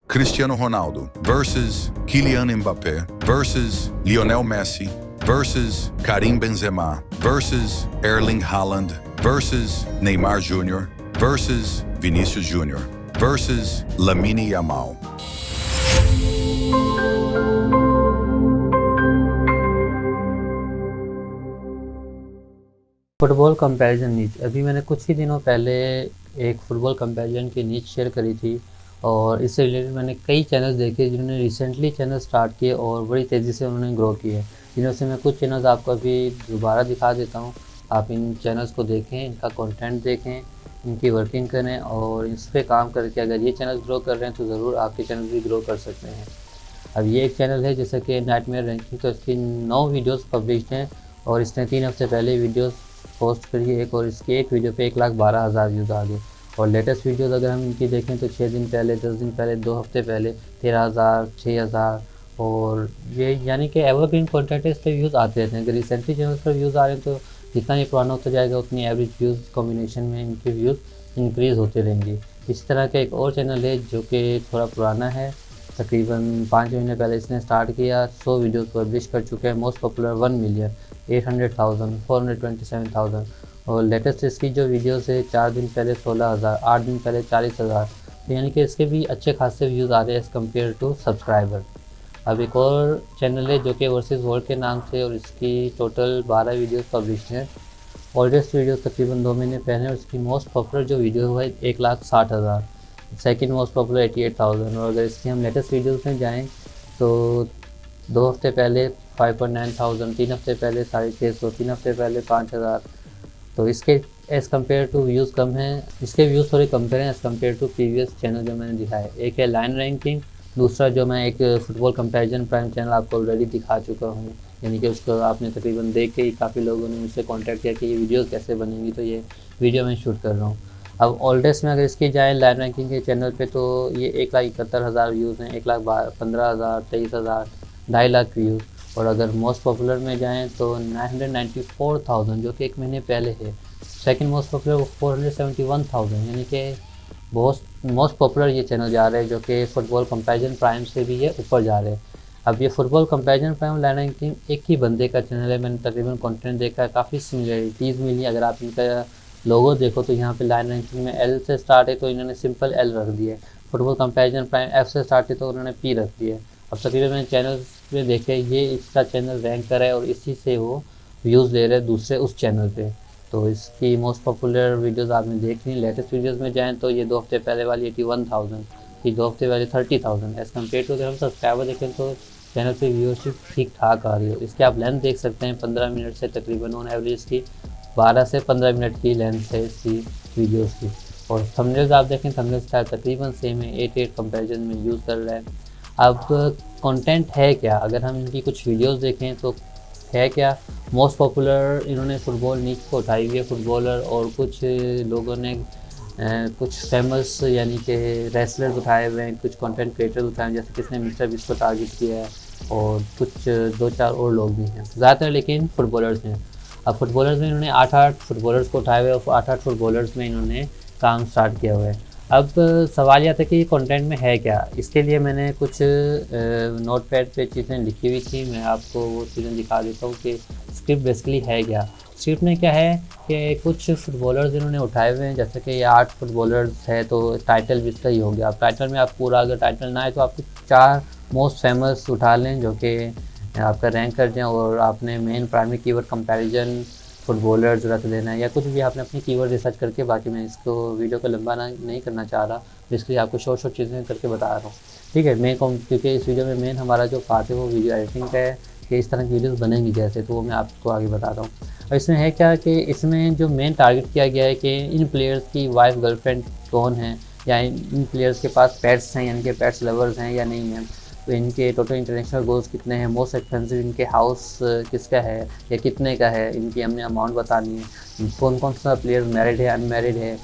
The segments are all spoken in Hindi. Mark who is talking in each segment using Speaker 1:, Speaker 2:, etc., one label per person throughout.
Speaker 1: Cristiano Ronaldo versus Kylian Mbappé versus Lionel Messi versus Karim Benzema versus Erling Haaland versus Neymar Jr. versus Vinicius Jr. versus Lamine Yamal.
Speaker 2: Football comparison नीच अभी मैंने कुछ ही दिनों पहले एक फुटबॉल कंपैरिजन की नीच शेयर करी थी और इससे रिलेटेड मैंने कई चैनल्स देखे जिन्होंने रिसेंटली चैनल स्टार्ट किए और बड़ी तेज़ी से उन्होंने ग्रो किए, जिनमें से मैं कुछ चैनल्स आपको अभी दोबारा दिखा देता हूँ। आप इन चैनल्स को देखें, इनका कंटेंट देखें, इनकी वर्किंग करें और इस पर काम करके अगर ये चैनल ग्रो कर रहे हैं तो ज़रूर आपके चैनल भी ग्रो कर सकते हैं। अब ये एक चैनल है जैसे कि नाइटमेयर रैंकिंग, तो इसकी 9 वीडियोस पब्लिश्ड हैं और इसने 3 हफ्ते पहले वीडियोस पोस्ट करी है और इसकी एक वीडियो पे 1,12,000 व्यूज़ आ गए। और लेटेस्ट वीडियोस अगर हम इनकी देखें तो 6 दिन पहले, 10 दिन पहले, 2 हफ्ते पहले 13,000, 6,000 और ये यानी कि एवरग्रीन कंटेंट है, इस पर व्यूज़ आते रहते हैं। अगर रिसेंटली चैनल पर व्यूज़ आ रहे हैं तो जितना ये पुराना होता जाएगा उतनी एवरेज व्यूज़ कॉम्बिनेशन में इनके व्यूज़ इंक्रीज़ होते रहेंगे। इस तरह का एक और चैनल है जो कि थोड़ा पुराना है, तकरीबन 5 महीने पहले इसने स्टार्ट किया, 100 वीडियोस पब्लिश कर चुके हैं। मोस्ट पॉपुलर 1,800,000, 427,000 और लेटेस्ट इसकी जो वीडियोस है 4 दिन पहले 16,000, 8 दिन पहले 40,000, तो यानी कि इसके भी अच्छे खासे व्यूज़ आ रहे हैं एज़ कम्पेयर टू सब्सक्राइबर। अब एक और चैनल है जो कि वर्सेस वर्ल्ड के नाम से और इसकी टोटल 12 वीडियोस पब्लिश हैं। ओल्डेस्ट वीडियो तकरीबन 2 महीने पहले और इसकी मोस्ट पॉपुलर जो वीडियो है 1,60,000, सेकंड मोस्ट पॉपुलर 88,000 और अगर इसकी हम लेटेस्ट वीडियोस में जाएं तो 2 हफ्ते पहले 5,900, 3 हफ्ते पहले 650, 3 हफ्ते पहले 5,000, तो इसके एज़ कम्पेयर टू व्यूज़ कम हैं, इसके व्यूज़ थोड़े कम करें as compare to previous channel जो मैंने दिखाया है। एक है लाइन रैंकिंग, दूसरा जो मैं एक फुटबॉल कंपैरिजन प्राइम चैनल आपको ऑलरेडी दिखा चुका हूँ, यानी कि उसको आपने तकरीबन देख के ही काफ़ी लोगों ने मुझसे कॉन्टैक्ट किया कि ये वीडियोज़ कैसे बनेंगी, तो ये वीडियो मैं शूट कर रहा हूँ। अब ओल्डेस्ट में अगर इसकी जाए लाइन रैंकिंग के चैनल पे तो ये 1,71,000 व्यूज़ हैं, 1,15,000, 23,000, 2.5 लाख व्यूज़। और अगर मोस्ट पॉपुलर में जाएं तो 994,000 जो कि 1 महीने पहले है। सेकंड मोस्ट पॉपुलर 471,000, यानी कि बहुत मोस्ट पॉपुलर ये चैनल जा रहे हैं जो कि फुटबॉल कंपैरिजन प्राइम से भी ये ऊपर जा रहे हैं। अब ये football comparison prime line ranking एक ही बंदे का चैनल है, मैंने तकरीबन कंटेंट देखा है, काफ़ी सिमिलरिटीज़ मिली। अगर आप इनका लोगो देखो तो यहाँ पे लाइन रैंकिंग में एल से स्टार्ट है तो इन्होंने सिंपल एल रख दिया है, फुटबॉल कंपैरिजन प्राइम एफ से स्टार्ट है तो उन्होंने पी रख दिया है। अब तकरीबन मैंने चैनल पे देखे ये इसका चैनल रैंक कर है और इसी से वो व्यूज़ ले रहे हैं दूसरे उस चैनल पे। तो इसकी मोस्ट पॉपुलर वीडियोज़ आपने देख ली। लेटेस्ट वीडियोज़ में जाएँ तो ये 2 हफ्ते पहले वाली 81,000, ये 2 हफ्ते पहले 30,000। एज़ कम्पेयर टू अगर हम सब्सक्राइबर देखें तो चैनल पे व्यूअरशिप ठीक ठाक आ रही है। इसके आप लेंथ देख सकते हैं, 15 मिनट से तकरीबन ऑन एवरेज की 12 से 15 मिनट की लेंथ है इसकी वीडियोस की। और थंबनेल्स आप देखें, थंबनेल्स का तकरीबन सेम है, 8 कंपैरिजन में यूज़ कर रहा है। अब कंटेंट है क्या, अगर हम इनकी कुछ वीडियोस देखें तो है क्या, मोस्ट पॉपुलर इन्होंने फुटबॉल नीच को उठाई हुई है फुटबॉलर, और कुछ लोगों ने कुछ फेमस यानी कि रेसलर्स उठाए हुए हैं, कुछ कंटेंट क्रिएटर्स उठाए हैं, जैसे किसने मिस्टर बीस्ट को टारगेट किया है और कुछ 2-4 और लोग भी हैं, ज़्यादातर लेकिन फुटबॉलर्स हैं। अब फुटबॉलर्स में इन्होंने 8-8 फुटबॉलर्स को उठाए हुए और 8-8 फुटबॉलर्स में इन्होंने काम स्टार्ट किया हुआ है। अब सवाल यह था कि कंटेंट में है क्या। इसके लिए मैंने कुछ नोटपैड पे चीज़ें लिखी हुई थी, मैं आपको वो चीज़ें दिखा देता हूँ कि स्क्रिप्ट बेसिकली है क्या। स्क्रिप्ट में क्या है कि कुछ फुटबॉलर्स इन्होंने उठाए हुए हैं, जैसे कि ये 8 फुटबॉलर्स है तो टाइटल भी इसका ही हो गया। अब टाइटल में आप पूरा अगर टाइटल ना है तो आप 4 मोस्ट फेमस उठा लें जो कि आपका रैंक कर जाएँ, और आपने main primary keyword comparison footballers रख देना है या कुछ भी आपने अपनी कीवर्ड रिसर्च करके। बाकी मैं इसको वीडियो को लंबा नहीं करना चाह रहा, इसलिए आपको शॉर्ट चीज़ें करके बता रहा हूँ, ठीक है। क्योंकि इस वीडियो में मेन हमारा जो पार्ट है वो वीडियो एडिटिंग का है कि इस तरह की वीडियोस बनेंगी जैसे, तो वो मैं आपको आगे बता रहा हूँ। और इसमें है क्या कि इसमें जो मेन टारगेट किया गया है कि इन प्लेयर्स की वाइफ गर्लफ्रेंड कौन है, या इन प्लेयर्स के पास पेट्स हैं यानी कि पेट्स लवर्स हैं या नहीं हैं, तो इनके टोटल इंटरनेशनल गोल्स कितने हैं, मोस्ट एक्सपेंसिव इनके हाउस किसका है या कितने का है, इनकी हमने अमाउंट बतानी है, कौन कौन सा प्लेयर मैरिड है, अनमैरिड है,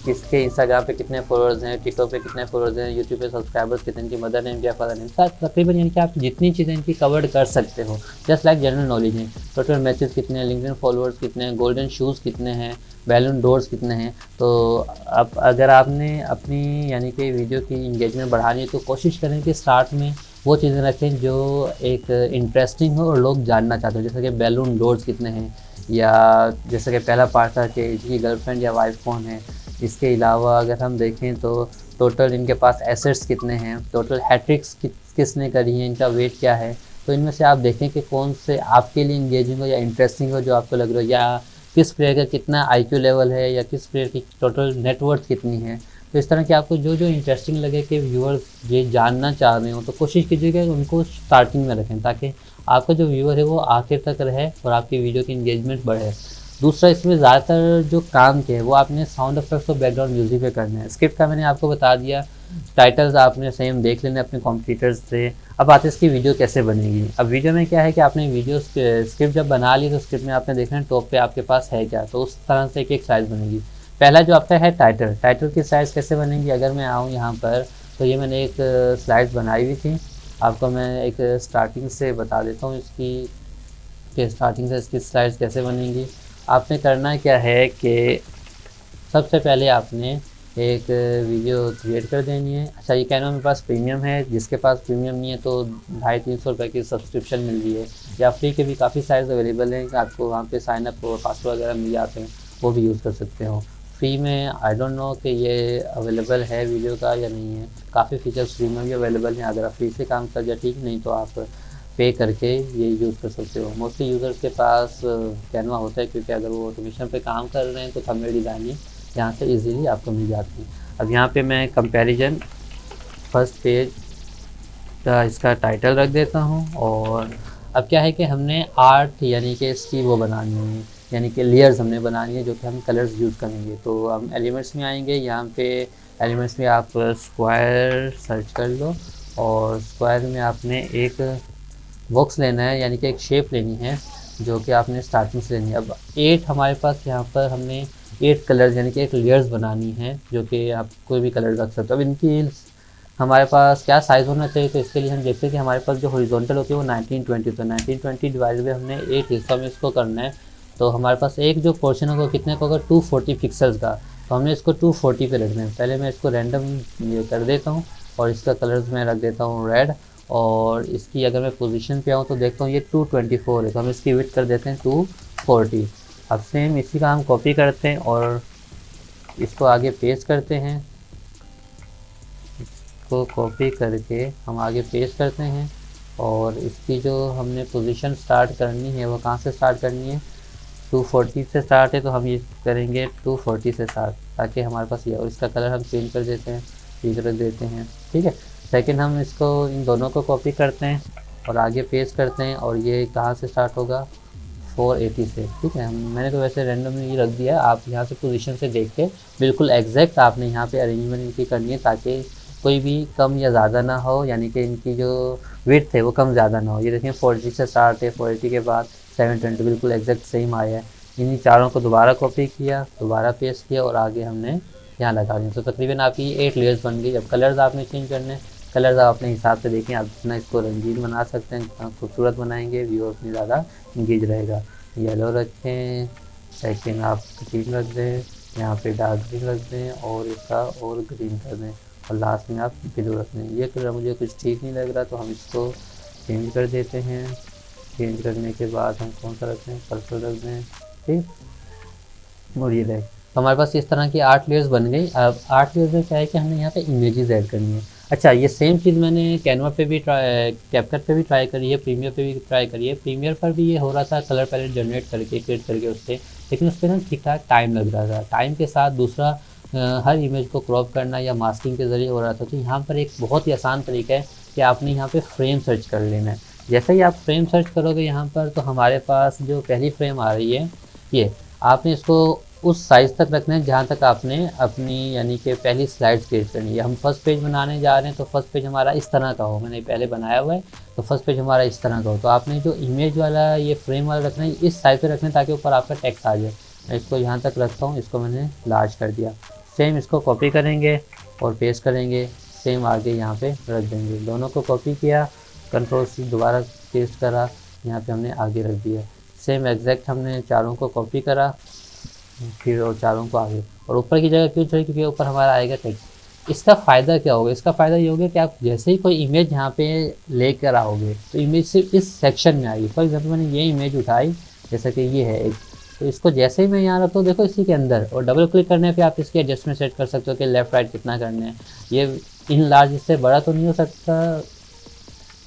Speaker 2: किसके इंस्टाग्राम पे कितने फॉलोअर्स हैं, टिकटॉक पे कितने फॉलोअर्स हैं, यूट्यूब पे सब्सक्राइबर्स कितने, इनकी मदर नेम क्या, फादर नेम, तकरीबन यानी कि आप जितनी चीज़ें इनकी कवर कर सकते हो, जस्ट लाइक जनरल नॉलेज है। टोटल मैचेस कितने हैं, लिंक्डइन फॉलोअर्स कितने हैं, गोल्डन शूज़ कितने हैं, बैलून डोर्स कितने हैं। तो अब अगर आपने अपनी यानी कि वीडियो की इंगेजमेंट बढ़ानी है तो कोशिश करें कि स्टार्ट में वो चीज़ें रखें जो एक इंटरेस्टिंग हो और लोग जानना चाहते हो, जैसे कि बैलून डोर्स कितने हैं, या जैसे कि पहला पार्ट था कि इसकी गर्लफ्रेंड या वाइफ कौन है। इसके अलावा अगर हम देखें तो टोटल इनके पास एसेट्स कितने हैं, टोटल हैट्रिक्स किसने करी है, इनका वेट क्या है। तो इनमें से आप देखें कि कौन से आपके लिए इंगेजिंग हो या इंटरेस्टिंग हो, जो आपको लग रहा हो, या किस प्लेयर का कितना आईक्यू लेवल है, या किस प्लेयर की टोटल नेटवर्थ कितनी है। तो इस तरह के आपको जो जो इंटरेस्टिंग लगे कि व्यूअर्स ये जानना चाह रहे हो, तो कोशिश कीजिए कि उनको स्टार्टिंग में रखें, ताकि आपका जो व्यूअर है वो आखिर तक रहे और आपकी वीडियो की इंगेजमेंट बढ़े। दूसरा, इसमें ज़्यादातर जो काम के है वो आपने साउंड इफेक्ट्स और बैकग्राउंड म्यूजिक पे करना है। स्क्रिप्ट का मैंने आपको बता दिया, टाइटल्स आपने सेम देख लेने अपने कॉम्पिटिटर्स से। अब आते इसकी वीडियो कैसे बनेगी। अब वीडियो में क्या है कि आपने वीडियो स्क्रिप्ट जब बना ली तो स्क्रिप्ट में आपने देखना है टॉप पे आपके पास है क्या, तो उस तरह से एक एक साइज़ बनेगी। पहला जो आपका है टाइटल की साइज़ कैसे बनेगी। अगर मैं आऊँ यहाँ पर तो ये मैंने एक स्लाइड बनाई हुई थी, आपको मैं एक स्टार्टिंग से बता देता हूँ इसकी कि स्टार्टिंग से इसकी स्लाइड्स कैसे बनेंगी। आपने करना क्या है कि सबसे पहले आपने एक वीडियो क्रिएट कर देनी है। अच्छा, ये कैनवा मेरे पास प्रीमियम है, जिसके पास प्रीमियम नहीं है तो 250-300 रुपये की सब्सक्रिप्शन मिल रही है, या फ्री के भी काफ़ी साइज़ अवेलेबल हैं, आपको वहाँ पे साइन अप और पासवर्ड वगैरह मिल जाते हैं, वो भी यूज़ कर सकते हो। फ्री में आई डोंट नो कि ये अवेलेबल है वीडियो का या नहीं है, काफ़ी फीचर्स फ्री में भी अवेलेबल हैं। अगर आप फ्री से काम कर जाए ठीक, नहीं तो आप पे करके ये यूज़ कर सकते हो। मोस्टली यूज़र्स के पास कैनवा होता है, क्योंकि अगर वो ऑटोमेशन पे काम कर रहे हैं तो थंबनेल डिज़ाइनिंग यहाँ से इजीली आपको मिल जाती है। अब यहाँ पे मैं कंपैरिजन फर्स्ट पेज का इसका टाइटल रख देता हूँ। और अब क्या है कि हमने आर्ट यानी कि इसकी वो बनानी है, यानी कि लेयर्स हमने बनानी है, जो कि हम कलर्स यूज़ करेंगे। तो हम एलिमेंट्स में आएंगे, यहाँ पे एलिमेंट्स में आप स्क्वायर सर्च कर लो, और स्क्वायर में आपने एक बॉक्स लेना है, यानी कि एक शेप लेनी है, जो कि आपने स्टार्टिंग से लेनी है। अब 8 हमारे पास यहाँ पर हमने 8 कलर्स यानी कि एक लेयर्स बनानी है, जो कि आप कोई भी कलर रख सकते हो। अब इनकी हमारे पास क्या साइज़ होना चाहिए, तो इसके लिए हम देखते हैं कि हमारे पास जो हॉरिजॉन्टल होती है वो 1920, तो 1920 डिवाइड बाई हमने 8 हिस्सों में इसको करना है। तो हमारे पास एक जो पोर्शन होगा कितने का होगा, 240 पिक्सल्स का, तो हमने इसको 240 पे रखना है। पहले मैं इसको रैंडम ये कर देता हूँ, और इसका कलर्स मैं रख देता हूँ रेड, और इसकी अगर मैं पोजीशन पे आऊँ तो देखता हूँ ये 224 है, तो हम इसकी विड्थ कर देते हैं 240। अब सेम इसी का हम कॉपी करते हैं और इसको आगे पेस्ट करते हैं, इसको कॉपी करके हम आगे पेस्ट करते हैं, और इसकी जो हमने पोजीशन स्टार्ट करनी है वो कहाँ से स्टार्ट करनी है, 240 से स्टार्ट है, तो हम ये करेंगे 240 से स्टार्ट, ताकि हमारे पास ये, और इसका कलर हम चेंज कर देते हैं, ठीक रख देते हैं, ठीक है। सेकंड हम इसको इन दोनों को कॉपी करते हैं और आगे पेस्ट करते हैं, और ये कहाँ से स्टार्ट होगा, 480 से, ठीक है। मैंने तो वैसे रैंडमली रख दिया, आप यहाँ से पोजीशन से देख के बिल्कुल एग्जैक्ट आपने यहाँ पे अरेंजमेंट इनकी करनी है, ताकि कोई भी कम या ज़्यादा ना हो, यानी कि इनकी जो विड्थ है वो कम ज़्यादा ना हो। ये देखें 480 से स्टार्ट है, 480 के बाद 720, बिल्कुल एग्जैक्ट सेम आया है। इन्हीं चारों को दोबारा कॉपी किया, दोबारा पेस्ट किया, और आगे हमने यहाँ लगा दिया। तो तकरीबन आपकी 8 लेयर्स बन गई। अब कलर्स आपने चेंज करने हैं, कलर्स आप अपने हिसाब से देखें, आप जितना इसको रंगीन बना सकते हैं, जितना खूबसूरत बनाएंगे व्यूअर उतनी ज़्यादा इंगेज रहेगा। येलो रखें, सेकंड आप ग्रीन रख दें, यहाँ पे डार्क ग्रीन रख दें, और इसका और ग्रीन कर दें, और लास्ट में आप ब्लू रख दें। ये कलर मुझे कुछ ठीक नहीं लग रहा, तो हम इसको चेंज कर देते हैं। चेंज करने के बाद हम कौन सा रख दें, पर्पल रख दें, ठीक। और ये रहे, तो हमारे पास इस तरह की 8 लेयर्स बन गई। अब 8 लेयर्स में क्या है कि हमने यहाँ पे इमेजेस ऐड करनी है। अच्छा, ये सेम चीज़ मैंने कैनवा पे भी ट्राई, कैपकट पे भी ट्राई करी है, प्रीमियर पे भी ट्राई करी है। प्रीमियर पर भी ये हो रहा था कलर पैलेट जनरेट करके, क्रिएट करके उससे, लेकिन उस पर ना ठीक ठाक टाइम लग रहा था। टाइम के साथ दूसरा हर इमेज को क्रॉप करना या मास्किंग के ज़रिए हो रहा था। तो यहाँ पर एक बहुत ही आसान तरीका है कि आपने यहाँ पे फ्रेम सर्च कर लेना है। जैसे ही आप फ्रेम सर्च करोगे यहाँ पर, तो हमारे पास जो पहली फ्रेम आ रही है, ये आपने इसको उस साइज़ तक रखना है जहाँ तक आपने अपनी यानी कि पहली स्लाइड्स क्रिएट करनी है। हम फर्स्ट पेज बनाने जा रहे हैं, तो फर्स्ट पेज हमारा इस तरह का हो, मैंने पहले बनाया हुआ है, तो फर्स्ट पेज हमारा इस तरह का हो। तो आपने जो इमेज वाला ये फ्रेम वाला रखना है, इस साइज़ पे रखना है, ताकि ऊपर आपका टेक्स्ट आ जाए। मैं इसको यहाँ तक रखता हूँ, इसको मैंने लार्ज कर दिया। सेम इसको कॉपी करेंगे और पेस्ट करेंगे, सेम आगे यहाँ पे रख देंगे। दोनों को कॉपी किया, कंट्रोल C दोबारा पेस्ट करा, यहाँ पे हमने आगे रख दिया। सेम एग्जैक्ट हमने चारों को कॉपी करा, फिर और चारों को आगे, और ऊपर की जगह क्यों छोड़ी, क्योंकि ऊपर हमारा आएगा टेक्स्ट। इसका फ़ायदा क्या होगा, इसका फ़ायदा ये होगा कि आप जैसे ही कोई इमेज यहाँ पे लेकर आओगे तो इमेज सिर्फ इस सेक्शन में आएगी। फॉर एग्जांपल मैंने ये इमेज उठाई, जैसा कि ये है एक, तो इसको जैसे ही मैं यहाँ रखता हूँ देखो इसी के अंदर, और डबल क्लिक करने पे आप इसकी एडजस्टमेंट सेट कर सकते हो कि लेफ़्ट राइट कितना करना है। ये इन लार्ज इससे बड़ा तो नहीं हो सकता,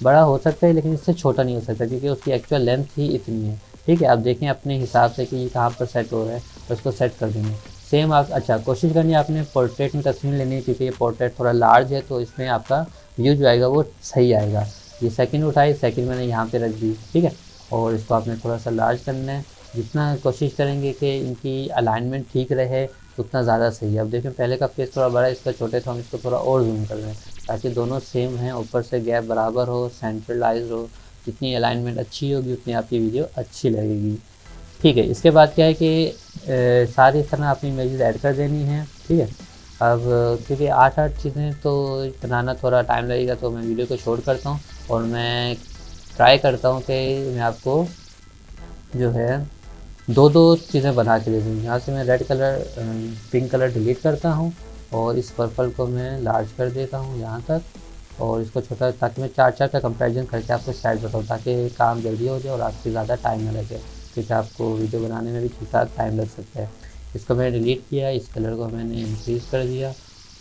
Speaker 2: बड़ा हो सकता है लेकिन इससे छोटा नहीं हो सकता, क्योंकि उसकी एक्चुअल लेंथ ही इतनी है। ठीक है, आप देखें अपने हिसाब से कि ये कहाँ पर सेट हो रहा है, तो इसको सेट कर देंगे। सेम आप अच्छा कोशिश करनी है आपने पोर्ट्रेट में तस्वीर लेनी है, क्योंकि ये पोर्ट्रेट थोड़ा लार्ज है, तो इसमें आपका व्यू जो आएगा वो सही आएगा। ये सेकंड उठाई, सेकंड मैंने यहाँ पे रख दी। ठीक है, और इसको आपने थोड़ा सा लार्ज करना है। जितना कोशिश करेंगे कि इनकी अलाइनमेंट ठीक रहे उतना ज़्यादा सही है। अब देखें पहले का फेस थोड़ा बड़ा है, इसका छोटे, तो हम इसको थोड़ा और जूम कर रहे हैं ताकि दोनों सेम हैं, ऊपर से गैप बराबर हो, सेंट्रलाइज हो। जितनी अलाइनमेंट अच्छी होगी उतनी आपकी वीडियो अच्छी लगेगी। ठीक है, इसके बाद क्या है कि सारी इस तरह अपनी इमेजेस ऐड कर देनी है। ठीक है, अब क्योंकि 8 चीज़ें तो बनाना थोड़ा टाइम लगेगा, तो मैं वीडियो को शॉर्ट करता हूँ और मैं ट्राई करता हूँ कि मैं आपको जो है 2-2 चीज़ें बना के दे दूँ। यहाँ से मैं red colour pink colour delete करता हूँ और इस पर्पल को मैं लार्ज कर देता हूँ यहाँ तक, और इसको छोटा, ताकि मैं 4-4 का कंपैरिजन करके आपको साइज बताऊँ, ताकि काम जल्दी हो जाए और आपसे ज़्यादा टाइम ना लगे, क्योंकि आपको वीडियो बनाने में भी ठीक ठाक टाइम लग सकता है। इसको मैंने डिलीट किया, इस कलर को मैंने इंक्रीज़ कर दिया।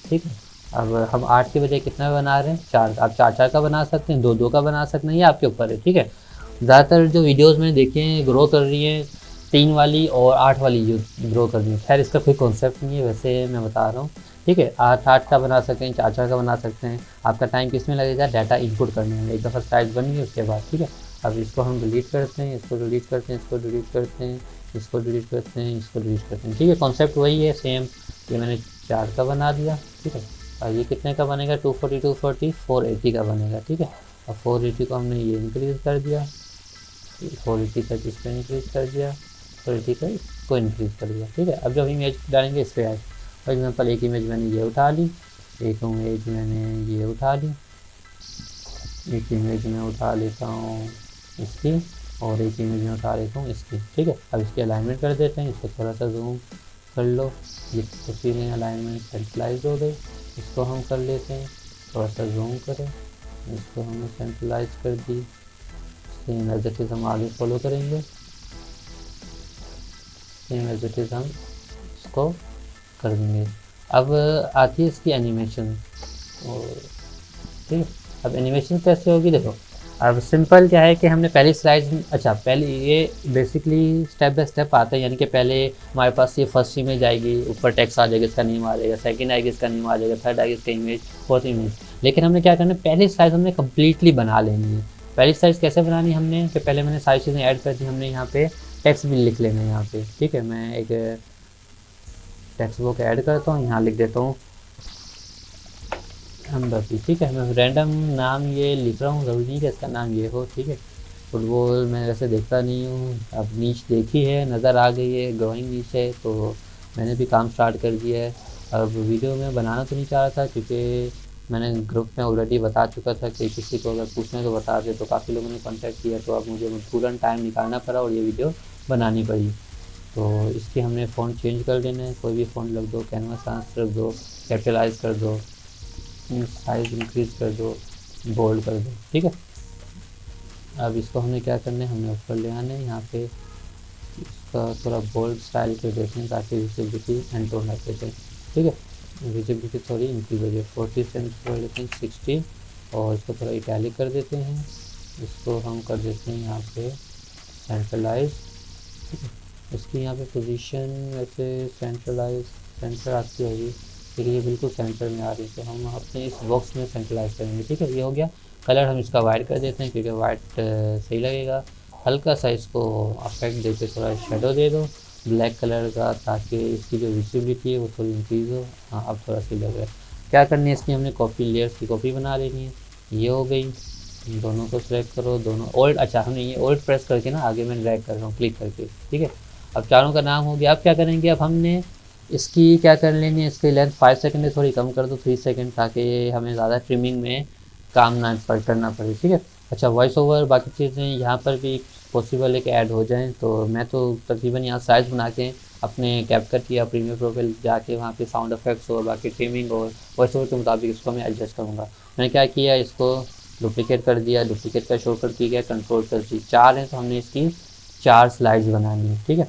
Speaker 2: ठीक है, अब हम 8 के बजाय कितना बना रहे हैं, 4। आप 4-4 का बना सकते हैं, 2-2 का बना सकते हैं, ये आपके ऊपर है। ठीक है, ज़्यादातर जो वीडियोज़ मैंने देखे हैं ग्रो कर रही हैं 3 वाली और 8 वाली जो ग्रो कर रही है। खैर इसका कोई कॉन्सेप्ट नहीं है, वैसे मैं बता रहा हूँ। ठीक है, 8-8 का बना सकते हैं, 4-4 का बना सकते हैं। आपका टाइम किस में लगेगा, डाटा इनपुट करने में। एक दफ़ा साइज बन गई उसके बाद। ठीक है, अब इसको हम डिलीट करते हैं, इसको डिलीट करते हैं, इसको डिलीट करते हैं, इसको डिलीट करते हैं, इसको डिलीट करते हैं। ठीक है, कॉन्सेप्ट वही है सेम। ये मैंने 4 का बना दिया। ठीक है, और ये कितने का बनेगा, 240 480 का बनेगा। ठीक है, अब 480 को हमने ये इंक्रीज़ कर दिया, 480 तक इस पर इंक्रीज़ कर दिया, 480 का इसको इंक्रीज़ कर दिया। ठीक है, अब जब इमेज डालेंगे इस पर आए, फॉर एग्जांपल एक इमेज मैंने ये उठा ली, एक इमेज मैंने ये उठा ली, एक इमेज में उठा लेता हूँ इसकी, और एक इमेज में उठा लेता हूँ इसकी। ठीक है, अब इसकी अलाइनमेंट कर देते हैं, इसको थोड़ा सा जूम कर लो, ये तस्वीरें अलाइनमेंट सेंट्रलाइज हो गई। इसको हम कर लेते हैं, थोड़ा सा जूम करें, इसको हमने सेंट्रलाइज कर दी। सेम एज इट इज़ हम आगे फॉलो करेंगे, सेम एज इट इज़ हम इसको कर देंगे। अब आती है इसकी एनिमेशन, और ठीक है, अब एनिमेशन कैसे होगी देखो। अब सिंपल क्या है कि हमने पहली स्लाइड, अच्छा पहले ये बेसिकली स्टेप बाय स्टेप आता है, यानी कि पहले हमारे पास ये फर्स्ट इमेज आएगी, ऊपर टेक्स्ट आ जाएगा, इसका नेम आ जाएगा, सेकंड आएगी, इसका नेम आ जाएगा, थर्ड आएगी, इसका इमेज, फोर्थ इमेज। लेकिन हमने क्या करना है, पहली स्लाइड हमने कम्प्लीटली बना लेनी है। पहली स्लाइड कैसे बनानी हमने, कि पहले मैंने सारी चीज़ें ऐड कर दी, हमने यहाँ पे टेक्स्ट भी लिख लेना है यहाँ पे। ठीक है, मैं एक टेक्स्ट बुक ऐड करता हूँ, यहाँ लिख देता हूँ हमदर्दी। ठीक है, मैं रैंडम नाम ये लिख रहा हूँ, ज़रूरी नहीं कि इसका नाम ये हो। ठीक है, फुटबॉल मैं वैसे देखता नहीं हूँ, अब नीच देखी है, नज़र आ गई है, ग्रोइंग नीच है, तो मैंने भी काम स्टार्ट कर दिया है। अब वीडियो में बनाना तो नहीं चाह रहा था, क्योंकि मैंने ग्रुप में ऑलरेडी बता चुका था कि किसी को अगर पूछना तो बता दे, तो काफ़ी लोगों ने कॉन्टैक्ट किया, तो अब मुझे मजबूरन टाइम निकालना पड़ा और ये वीडियो बनानी पड़ी। तो इसकी हमने फ़ॉन्ट चेंज कर देना है, कोई भी फ़ॉन्ट रख दो, कैनवास सांस रख दो, कैपिटलाइज कर दो, साइज इंक्रीज़ कर दो, बोल्ड कर दो। ठीक है, अब इसको हमें क्या करना है, हमने ऊपर ले आना है, यहाँ पे इसका थोड़ा बोल्ड स्टाइल कर देते हैं ताकि विजिबिलिटी एंड टोन रख देते हैं। ठीक है, विजिबिलिटी थोड़ी इंक्रीज हो जाए, 40 से कर लेते हैं 60, और इसको थोड़ा इटैलिक कर देते हैं, इसको हम कर देते हैं यहाँ पे सेंट्रलाइज। ठीक है, इसकी यहाँ पे पोजीशन वैसे सेंटर आती होगी, लेकिन ये बिल्कुल सेंटर में आ रही है, तो हम अपने इस बॉक्स में सेंट्रलाइज करेंगे। ठीक है, ये हो गया। कलर हम इसका वाइट कर देते हैं, क्योंकि वाइट सही लगेगा। हल्का सा इसको अफेक्ट देके थोड़ा शेडो दे दो ब्लैक कलर का, ताकि इसकी जो विजिबिलिटी है वो थोड़ी इंक्रीज़ हो। हाँ, अब थोड़ा सही लग रहा है। क्या करनी है, इसकी हमने कॉपी, लेयर्स की कॉपी बना लेनी है। ये हो गई, दोनों को सिलेक्ट करो, दोनों ओल्ड, अच्छा हमने ये ओल्ड प्रेस करके ना आगे मैं ड्रैग कर रहा हूँ क्लिक करके। ठीक है, अब चारों का नाम हो गया। अब क्या करेंगे, अब हमने इसकी क्या कर लेनी है, इसकी लेंथ 5 सेकंड है, थोड़ी कम कर दो 3 सेकंड, ताकि हमें ज़्यादा ट्रिमिंग में काम ना करना पड़े, ठीक है। अच्छा, वॉइस ओवर बाकी चीज़ें यहाँ पर भी पॉसिबल है कि ऐड हो जाएं, तो मैं तो तकरीबन यहाँ साइज़ बना के अपने कैपकट या प्रीमियर प्रो पे जाके वहाँ पे साउंड इफेक्ट्स और बाकी ट्रिमिंग और वॉइस ओवर के मुताबिक इसको मैं एडजस्ट करूँगा। मैंने क्या किया, इसको डुप्लिकेट कर दिया, डुप्लिकेट का शॉर्टकट की गया कंट्रोल कर दी, 4 हैं तो हमने इसकी 4 स्लाइड्स बनानी है, ठीक है।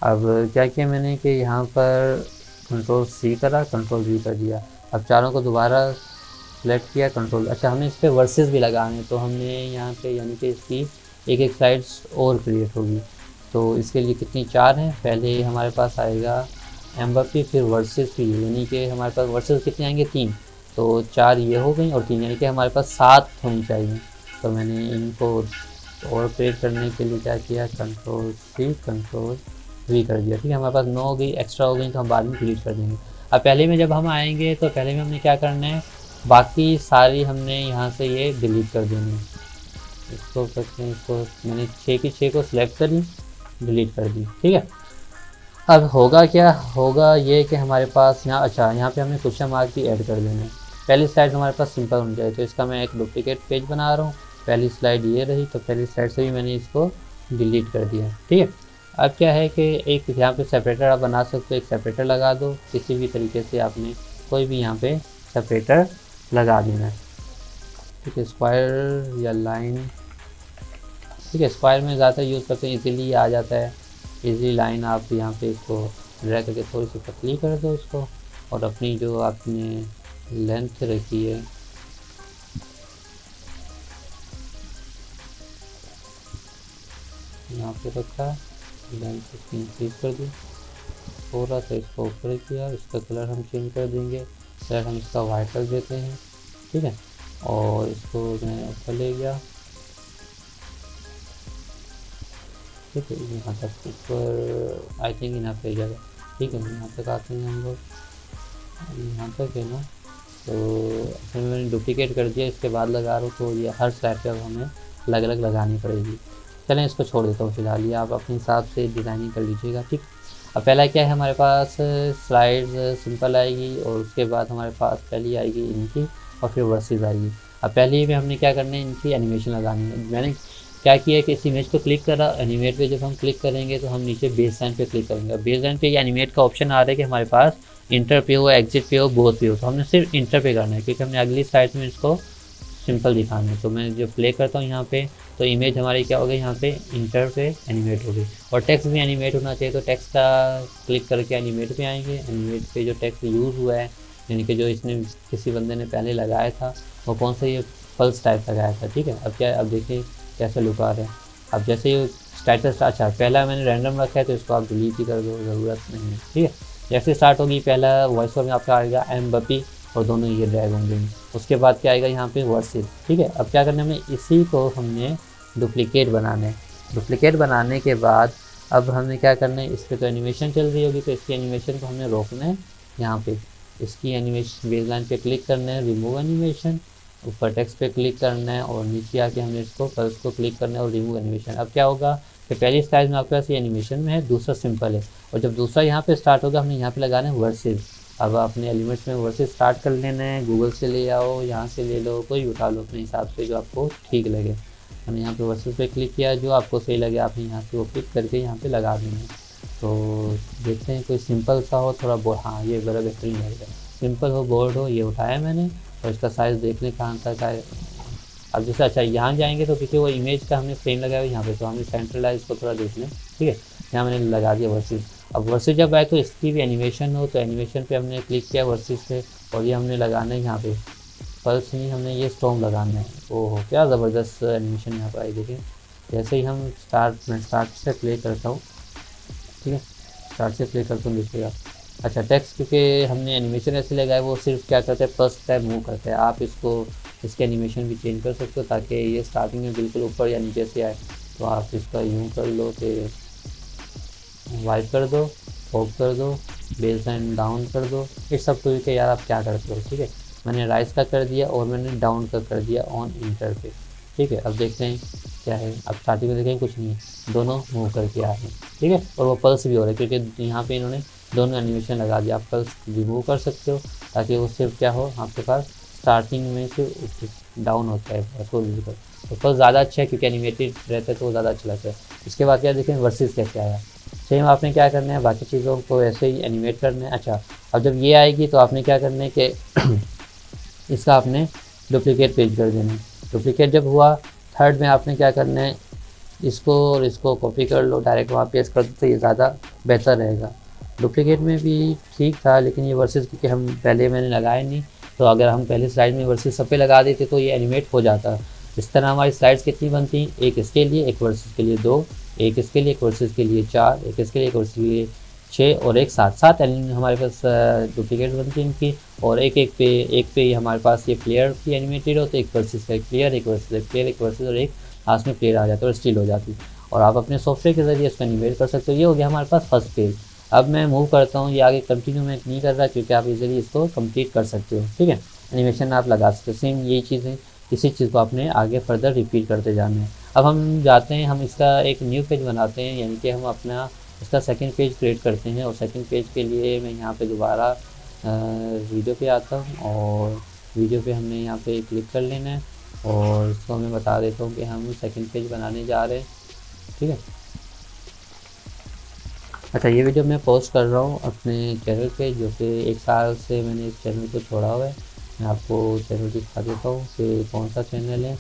Speaker 2: अब क्या किया मैंने कि यहाँ पर कंट्रोल C करा, कंट्रोल V कर दिया, अब चारों को दोबारा सेलेक्ट किया, कंट्रोल। अच्छा, हमने इस पर वर्सेस भी लगाने, तो हमने यहाँ पे यानी कि इसकी एक एक स्लाइड्स और क्रिएट होगी। तो इसके लिए कितनी 4 हैं, पहले हमारे पास आएगा एम्बापे, फिर वर्सेस भी, यानी कि हमारे पास वर्सेस कितने आएंगे 3, तो 4 ये हो गई और 3, यानी कि हमारे पास 7 होनी चाहिए। तो मैंने इनको और क्रिएट करने के लिए क्या किया, कंट्रोल C कंट्रोल V कर दिया, ठीक है। हमारे पास 9 हो गई, एक्स्ट्रा हो गई तो हम बाद में डिलीट कर देंगे। अब पहले में जब हम आएंगे तो पहले में हमने क्या करना है, बाकी सारी हमने यहाँ से ये डिलीट कर देनी है। इसको करते हैं, इसको मैंने 6 की 6 को सिलेक्ट करी, डिलीट कर दी, ठीक है। अब होगा क्या, होगा ये कि हमारे पास यहाँ, अच्छा यहाँ पे हमें क्वेश्चन मार्क भी ऐड कर देना है। पहली स्लाइड हमारे पास सिंपल होनी चाहिए, तो इसका मैं एक डुप्लीकेट पेज बना रहा हूँ। पहली स्लाइड ये रही, तो पहली स्लाइड से भी मैंने इसको डिलीट कर दिया, ठीक है। अब क्या है कि एक यहाँ पे सेपरेटर आप बना सकते हो, एक सेपरेटर लगा दो, किसी भी तरीके से आपने कोई भी यहाँ पे सेपरेटर लगा देना है, ठीक है। स्क्वायर या लाइन, ठीक है, स्क्वायर में ज़्यादा यूज़ करते हैं, इजीली आ जाता है, इजी लाइन। आप यहाँ पे इसको ड्रैग करके थोड़ी सी पतली कर दो इसको, और अपनी जो आपने लेंथ रखी है यहाँ पे रखा, लेंथ इसकी इंक्रीज कर दी, थोड़ा सा इसको ऊपर किया, इसका कलर हम चेंज कर देंगे, कलर हम इसका वाइट कर देते हैं, ठीक है। और इसको मैं ऊपर ले गया, ठीक है, यहाँ तक ऊपर आई थिंक इनफ हो जाएगा, ठीक है। यहाँ तक आते हैं हम लोग, यहाँ तक है ना, तो फिर मैंने डुप्लीकेट कर दिया, इसके बाद लगा रहा हूँ, तो ये हर स्लाइड पे अब हमें अलग अलग लगानी पड़ेगी। चलें इसको छोड़ देता हूँ फिलहाल, ये आप अपने हिसाब से डिज़ाइनिंग कर लीजिएगा, ठीक। अब पहला क्या है, हमारे पास स्लाइड सिंपल आएगी, और उसके बाद हमारे पास पहली आएगी इनकी, और फिर वर्सेस आएगी। अब पहले में हमने क्या करना है, इनकी एनिमेशन लगानी है। मैंने क्या किया कि इस इमेज को क्लिक करा, एनिमेट पे जब हम क्लिक करेंगे तो हम नीचे बेस लाइन पे क्लिक करेंगे। बेस लाइन पे ये एनिमेट का ऑप्शन आ रहा है कि हमारे पास इंटर पे हो, एग्जिट पे हो, बोथ पे हो, तो हमने सिर्फ इंटर पे करना है, क्योंकि हमने अगली स्लाइड में इसको सिंपल दिखाना है। तो मैं जब प्ले करता हूँ यहाँ पे, तो इमेज हमारी क्या हो गई, यहाँ पे इंटर पे एनिमेट हो गई, और टेक्स्ट भी एनिमेट होना चाहिए, तो टेक्स्ट का क्लिक करके एनिमेट पे आएंगे। एनिमेट पे जो टेक्स्ट यूज़ हुआ है, यानी कि जो इसने किसी बंदे ने पहले लगाया था, वो कौन सा ये पल्स टाइप लगाया था, ठीक है। अब क्या, अब देखिए कैसे लुक आ रहा है। अब जैसे ये स्टेटस, अच्छा पहला मैंने रैंडम रखा है, तो इसको आप डिलीट ही कर दो, ज़रूरत नहीं है, ठीक है। जैसे स्टार्ट होगी, पहला वॉइस ओवर में आपका आएगा एम्बापे, और दोनों ये ड्रैग होंगे। उसके बाद क्या आएगा यहाँ पे वर्सेस, ठीक है। अब क्या करना है, हमें इसी को हमने डुप्लीकेट बनाना है। डुप्लीकेट बनाने के बाद अब हमें क्या करना है, इस पर तो एनिमेशन चल रही होगी, तो इसकी एनिमेशन को हमने रोकना है। यहाँ पे इसकी एनिमेशन बेसलाइन पे क्लिक करना है, रिमूव एनिमेशन, ऊपर टेक्स्ट पे क्लिक करना है, और नीचे आके हमने इसको पल्स को क्लिक करना है और रिमूव एनिमेशन। अब क्या होगा कि पहली स्लाइड में आपके पास ये एनिमेशन में है, दूसरा सिंपल है, और जब दूसरा यहाँ पे स्टार्ट होगा, हमने यहाँ पे लगाना है वर्सेस। अब अपने एलिमेंट्स में वर्सेस स्टार्ट कर लेना है, गूगल से ले आओ, यहाँ से ले लो, कोई उठा लो अपने हिसाब से जो आपको ठीक लगे। हमने यहाँ पे वर्सेस पे क्लिक किया, जो आपको सही लगे आपने यहाँ से वो क्लिक करके यहाँ पे लगा देना है। तो देखते हैं कोई सिंपल सा हो, थोड़ा बोर्ड, हाँ ये बड़ा बेहतरीन लगेगा, सिंपल हो, बोर्ड हो। ये उठाया मैंने, और इसका साइज़ देख लें कहाँ तक आए। अब जैसे अच्छा यहाँ जाएंगे तो क्योंकि वो इमेज का हमने फ्रेम लगाया हुआ यहाँ पे, तो हमने सेंट्रलाइज को थोड़ा देख लें, ठीक है। यहाँ मैंने लगा दिया वर्सेस। अब वर्सेस जब आए तो इसकी भी एनिमेशन हो, तो एनिमेशन पे हमने क्लिक किया वर्सेस पे, और ये हमने लगाना है यहाँ पे पल्स नहीं, हमने ये स्टॉर्म लगाना है। ओहो क्या ज़बरदस्त एनिमेशन यहाँ पर आई, देखिए। जैसे ही हम मैं स्टार्ट से प्ले करता हूँ, ठीक है, स्टार्ट से प्ले करता हूँ, देखिएगा। अच्छा टेक्स्ट क्योंकि हमने एनिमेशन ऐसे लगाया, वो सिर्फ क्या करते हैं, फर्स्ट टाइम मूव करते हैं। आप इसको इसके एनिमेशन भी चेंज कर सकते हो, ताकि ये स्टार्टिंग में बिल्कुल ऊपर या नीचे से आए। तो आप इसका यूँ कर लो कि वाइप कर दो, ऑफ कर दो, बेस लाइन डाउन कर दो। इस सब तो कि यार आप क्या करते हो, ठीक है। मैंने राइस का कर दिया और मैंने डाउन का कर दिया ऑन इंटर पे, ठीक है। अब देखते हैं क्या है, आप स्टार्टिंग में देखें कुछ नहीं है, दोनों मूव करके आ रहे हैं, ठीक है। और वो पल्स भी हो रहा है क्योंकि यहाँ पे इन्होंने दोनों एनिमेशन लगा दिया। आप पल्स रिमूव कर सकते हो ताकि उससे क्या हो, आपके पास स्टार्टिंग में से डाउन होता है तो विजिबल, तो पल्स ज़्यादा अच्छा है क्योंकि एनिमेटेड रहता है तो वो ज़्यादा अच्छा लगता है। इसके बाद क्या देखें, वर्सेस कैसे आया। सेम आपने क्या करना है, बाकी चीज़ों को ऐसे ही एनिमेट करना है। अच्छा, अब जब ये आएगी तो आपने क्या करना है कि इसका आपने डुप्लीकेट पेज कर देना है। डुप्लीकेट जब हुआ, थर्ड में आपने क्या करना है, इसको और इसको कॉपी कर लो, डायरेक्ट वहाँ पेस्ट कर दो तो ये ज़्यादा बेहतर रहेगा। डुप्लीकेट में भी ठीक था, लेकिन ये वर्सेस क्योंकि हम पहले मैंने लगाया नहीं, तो अगर हम पहले स्लाइड में वर्सेस सब पे लगा देते तो ये एनिमेट हो जाता। इस तरह हमारी स्लाइड्स कितनी बनती, एक इसके लिए, एक वर्सेस के लिए 2, एक इसके लिए, एक वर्सेस के लिए 4, एक इसके लिए, एक वर्सेस के लिए 6 और एक 7 हमारे पास डुप्लीकेट बनती है इनकी। और एक पे ही हमारे पास ये प्लेयर की एनिमेटेड हो, तो एक वर्सेस का एक प्लेयर, एक वर्सेस एक प्लेयर, एक वर्सेस और एक लास्ट में प्लेयर आ जाता है और स्टील हो जाती है। और आप अपने सॉफ्टवेयर के ज़रिए इसको एनिमेट कर सकते हो। ये हो गया हमारे पास फर्स्ट पेज। अब मैं मूव करता हूँ, ये आगे कंटिन्यू मैं नहीं कर रहा क्योंकि आप इजीली इसको कंप्लीट कर सकते हो, ठीक है। एनिमेशन आप लगा सकते हो, सेम यही चीज़ है, इसी चीज़ को आपने आगे फर्दर रिपीट करते जाना है। अब हम जाते हैं, हम इसका एक न्यू पेज बनाते हैं, यानी कि हम अपना इसका सेकंड पेज क्रिएट करते हैं। और सेकंड पेज के लिए मैं यहाँ पे दोबारा वीडियो पे आता हूँ और वीडियो पे हमने यहाँ पे क्लिक कर लेना है और इसको मैं बता देता हूँ कि हम सेकंड पेज बनाने जा रहे हैं, ठीक है। अच्छा, ये वीडियो मैं पोस्ट कर रहा हूँ अपने चैनल पे, जो कि 1 साल से मैंने इस चैनल को छोड़ा हुआ है। मैं आपको चैनल दिखा देता हूँ कि कौन सा चैनल है।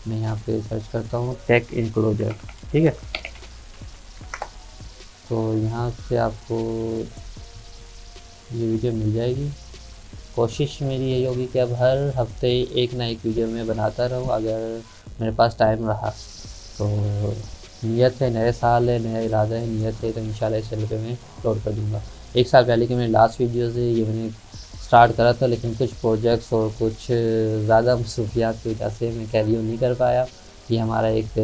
Speaker 2: मैं यहाँ पे सर्च करता हूँ टेक इनक्लोजर, ठीक है। तो यहाँ से आपको ये वीडियो मिल जाएगी। कोशिश मेरी यही होगी कि अब हर हफ्ते एक ना एक वीडियो मैं बनाता रहूँ, अगर मेरे पास टाइम रहा तो। नियत है, नए साल है, नया इरादा है, नियत है, तो इंशाल्लाह इस चैनल पे मैं अपलोड कर दूँगा। 1 साल पहले की मेरी लास्ट वीडियोज़ है, ये मैंने स्टार्ट करा था, लेकिन कुछ प्रोजेक्ट्स और कुछ ज़्यादा मसरूफियात की वजह से मैं कैरी ऑन नहीं कर पाया। ये हमारा एक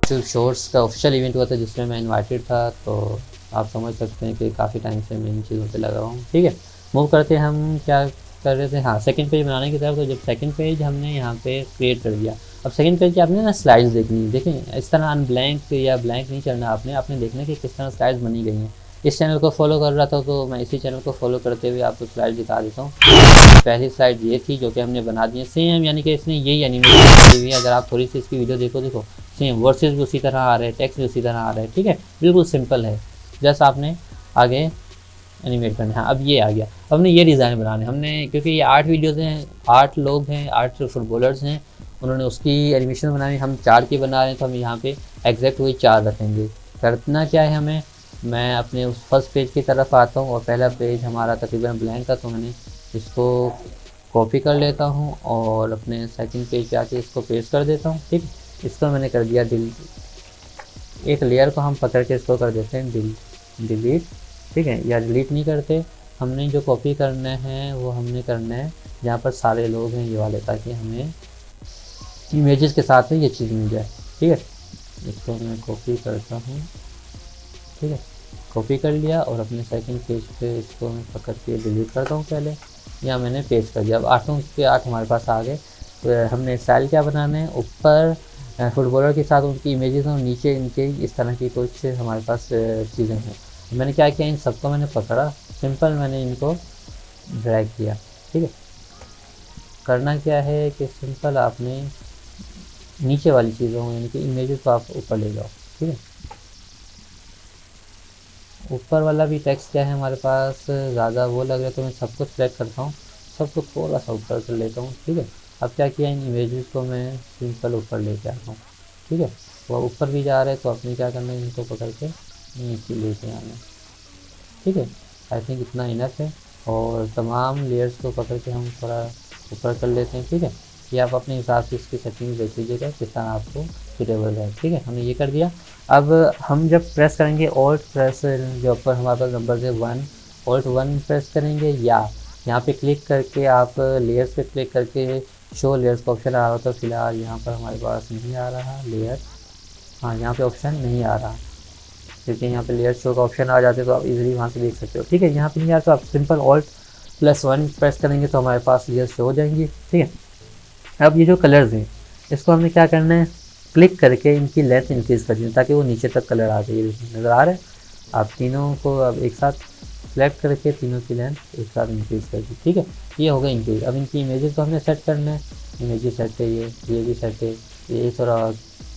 Speaker 2: यूट्यूब शॉर्ट्स का ऑफिशियल इवेंट हुआ था जिसमें मैं इन्वाइटेड था, तो आप समझ सकते हैं कि काफ़ी टाइम से मैं इन चीज़ों पे लगा हूँ, ठीक है। मूव करते हैं, हम क्या कर रहे थे, हाँ, सेकंड पेज बनाने की तरफ। तो जब सेकंड पेज हमने यहाँ पे क्रिएट कर दिया, अब सेकंड पेज की आपने ना स्लाइड्स देखनी है। देखें, इस तरह अनब्लैंक या ब्लैंक नहीं चलना आपने देखना कि किस तरह स्लाइड्स बनी गई हैं। इस चैनल को फॉलो कर रहा था तो मैं इसी चैनल को फॉलो करते हुए आपको स्लाइड दिखा देता हूँ। पहली स्लाइड ये थी जो कि हमने बना दी है सेम, यानी कि इसने यही एनिमेशन की हुई है। अगर आप थोड़ी सी इसकी वीडियो देखो सेम वर्सेस भी उसी तरह आ रहे हैं, टेक्स्ट भी उसी तरह आ रहा है, ठीक है। बिल्कुल सिंपल है, जस्ट आपने आगे एनिमेट करना है। अब ये आ गया, हमने ये डिज़ाइन बनाने, हमने क्योंकि ये 8 वीडियोज़ हैं, 8 लोग हैं, 8 फुटबॉलर्स हैं, उन्होंने उसकी एनिमेशन बनानी, हम 4 की बना रहे हैं, तो हम यहाँ पे एग्जैक्ट वही 4 रखेंगे। करना क्या है हमें, मैं अपने उस फर्स्ट पेज की तरफ आता हूँ और पहला पेज हमारा तकरीबन ब्लैंक था, तो मैंने इसको कॉपी कर लेता हूँ और अपने सेकंड पेज पे आके इसको पेस्ट कर देता हूँ, ठीक। इसको मैंने कर दिया डिलीट। एक लेयर को हम पकड़ के इसको कर देते हैं डिलीट, ठीक है, या डिलीट नहीं करते। हमने जो कॉपी करना है वो हमने करना है जहाँ पर सारे लोग हैं, ये वाले, ताकि हमें इमेजेस के साथ में ये चीज़ मिल जाए, ठीक है। इसको मैं कॉपी करता हूँ, ठीक है, कॉपी कर लिया और अपने सेकंड पेज पे इसको मैं पकड़ के डिलीट करता हूँ पहले। यहाँ मैंने पेस्ट कर दिया। अब 8 के 8 हमारे पास आ गए। तो हमने स्टाइल क्या बनाना है, ऊपर फुटबॉलर के साथ उनकी इमेजेस और नीचे इनके इस तरह की कुछ हमारे पास चीज़ें हैं। मैंने क्या किया, इन सबको मैंने पकड़ा, सिंपल मैंने इनको ड्रैग किया, ठीक है। करना क्या है कि सिंपल आपने नीचे वाली चीज़ों यानी कि इमेजेस को आप ऊपर ले जाओ, ठीक है। ऊपर वाला भी टेक्स्ट क्या है हमारे पास ज़्यादा वो लग रहा है, तो मैं सबको सिलेक्ट करता हूँ, सबको थोड़ा सा ऊपर कर लेता हूँ, ठीक है। अब क्या किया, इन इमेजेस को मैं सिंपल ऊपर लेके आता हूँ, ठीक है। वो ऊपर भी जा रहे हैं तो अपने क्या करना है, इनको पकड़ के नीचे लेके आना है, ठीक है। आई थिंक इतना इनफ है। और तमाम लेयर्स को पकड़ के हम थोड़ा ऊपर कर लेते हैं, ठीक है। ये आप अपने हिसाब से इसकी सेटिंग देख लीजिएगा किस तरह आपको सूटेबल है, ठीक है। हमने ये कर दिया। अब हम जब प्रेस करेंगे ऑल्ट प्रेस, जो ऊपर हमारे पास नंबर है 1, ऑल्ट 1 प्रेस करेंगे, या यहाँ पे क्लिक करके आप लेयर्स पे क्लिक करके शो लेयर्स का ऑप्शन आ रहा था। फिलहाल यहाँ पर हमारे पास नहीं आ रहा लेयर, हाँ, यहाँ पे ऑप्शन नहीं आ रहा क्योंकि यहाँ पे लेयर शो का ऑप्शन आ जाते तो आप इजीली वहाँ से देख सकते हो, ठीक है। यहाँ पे नहीं आ तो आप सिंपल ऑल्ट +1 प्रेस करेंगे तो हमारे पास लेयर शो हो जाएंगी, ठीक है। अब ये जो कलर्स हैं, इसको हमने क्या करना है, क्लिक करके इनकी लेंथ इंक्रीज़ कर दी ताकि वो नीचे तक कलर आ जाए। नज़र आ रहा है? आप तीनों को अब एक साथ सेलेक्ट करके तीनों की लेंथ एक साथ इंक्रीज़ कर दी। ठीक है, ये हो गया इंक्रीज़। अब इनकी इमेजेस को हमने सेट करना है, इमेजेस सेट है, ये भी सेट है, ये थोड़ा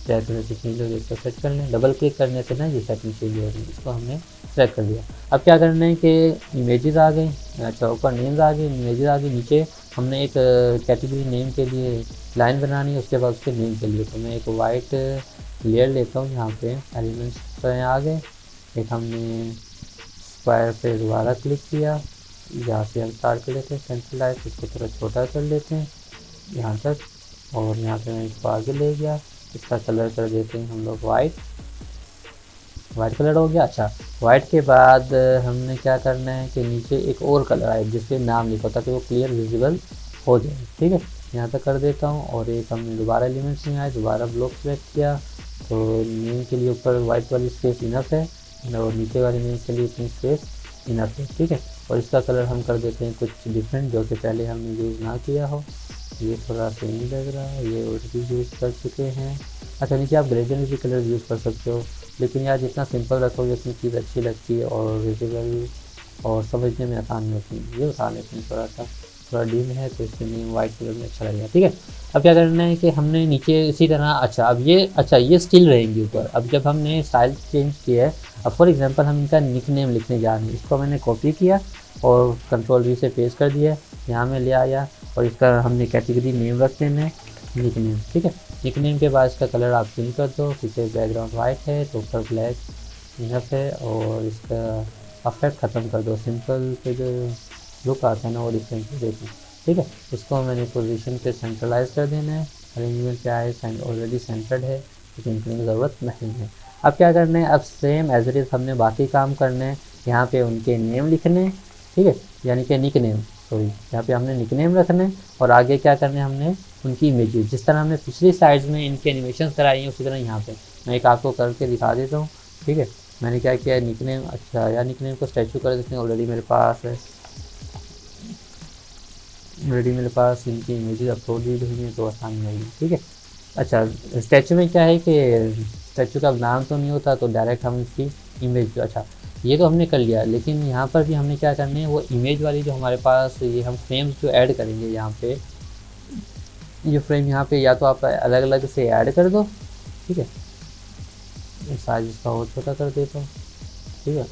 Speaker 2: जैसे से चेंज हो गया, इसको सेट कर लें। डबल क्लिक करने से ना ये सेटिंग चेंज हो गई, इसको हमने सेलेक्ट कर दिया। अब क्या करना है कि इमेजेस आ गई, अच्छा ऊपर नेम्स आ गए, इमेजेस आ गई, नीचे हमने एक कैटेगरी नेम के लिए लाइन बनानी है, उसके बाद उसके नेम के लिए तो मैं एक वाइट लेयर लेता हूँ। यहाँ पे एलिमेंट्स तो यहाँ आ गए, एक हमने स्क्वायर पे दोबारा क्लिक किया, यहाँ से हम स्टार्ट कर लेते हैं सेंट्रलाइज, इसको थोड़ा छोटा कर लेते हैं यहाँ तक, और यहाँ पे मैं इसको आगे ले गया, इसका कलर कर देते हैं हम लोग वाइट कलर हो गया। अच्छा, वाइट के बाद हमने क्या करना है कि नीचे एक और कलर आए जिसपे नाम लिखा ताकि वो क्लियर विजिबल हो जाए। ठीक है, यहाँ तक कर देता हूँ। और एक हमने दोबारा एलिमेंट्स में आए, दोबारा ब्लॉक सेलेक्ट किया, तो नेम के लिए ऊपर वाइट वाली स्पेस इनफ है और नीचे वाली नेम के लिए इतनी स्पेस इनफ है। ठीक है, और इसका कलर हम कर देते हैं कुछ डिफरेंट जो कि पहले हमने यूज़ ना किया हो। ये थोड़ा सेम लग रहा है, ये और भी यूज़ कर चुके हैं। अच्छा, नीचे आप ग्रेडियंट भी कलर यूज़ कर सकते हो, लेकिन यार जितना सिंपल रखोगे उतनी चीज़ अच्छी लगती है और विजिबल और समझने में आसान होती है। ये बता लेते हैं थोड़ा डीम है तो इसके लिए वाइट कलर में अच्छा लगेगा। ठीक है, अब क्या करना है कि हमने नीचे इसी तरह, अच्छा अब ये स्टिल रहेंगी ऊपर। अब जब हमने स्टाइल चेंज किया है, अब फॉर एग्जांपल हम इनका निक नेम लिखने जा रहे हैं, इसको मैंने कॉपी किया और कंट्रोल V से पेस्ट कर दिया, यहाँ में ले आया और इसका हमने कैटेगरी नेम रख देना है निक नेम। ठीक है, निक नेम के बाद इसका कलर आप चेंज कर दो, पीछे बैकग्राउंड वाइट है तो ऊपर ब्लैक इनफ है और इसका अफेक्ट ख़त्म कर दो, सिंपल पे जो लुक आता है ना वो डिफरेंट हो देती है। ठीक है, इसको मैंने पोजीशन पे सेंट्रलाइज कर देना है, अरेंजमेंट क्या है ऑलरेडी सेंटर्ड है, लेकिन इतनी ज़रूरत नहीं है। अब क्या करना है, अब सेम एज इट इज़ हमने बाकी काम करने हैं, यहाँ पे उनके नेम लिखने हैं। ठीक है, यानी कि निक नेम, सॉरी यहाँ पे हमने निक नेम रखना है और आगे क्या करना है, हमने उनकी इमेजेस जिस तरह हमने पिछली साइड्स में इनके एनिमेशन कराई हैं उसी तरह यहाँ पे मैं एक आपको करके दिखा देता हूँ। ठीक है, मैंने क्या किया, निक नेम, अच्छा यार निक नेम को स्टैचू कर देते हैं, ऑलरेडी मेरे पास है, इनकी इमेजेस अपलोड दी हुई हैं तो आसानी होगी। ठीक है, अच्छा स्टैचू में क्या है कि स्टैचू का नाम तो नहीं होता तो डायरेक्ट हम इसकी इमेज, अच्छा ये तो हमने कर लिया, लेकिन यहाँ पर भी हमने क्या करना है, वो इमेज वाली जो हमारे पास ये हम फ्रेम्स जो ऐड करेंगे यहाँ पे, ये फ्रेम यहाँ पे या तो आप अलग अलग से ऐड कर दो। ठीक है, साइज इसका और छोटा कर देता हूँ। ठीक है,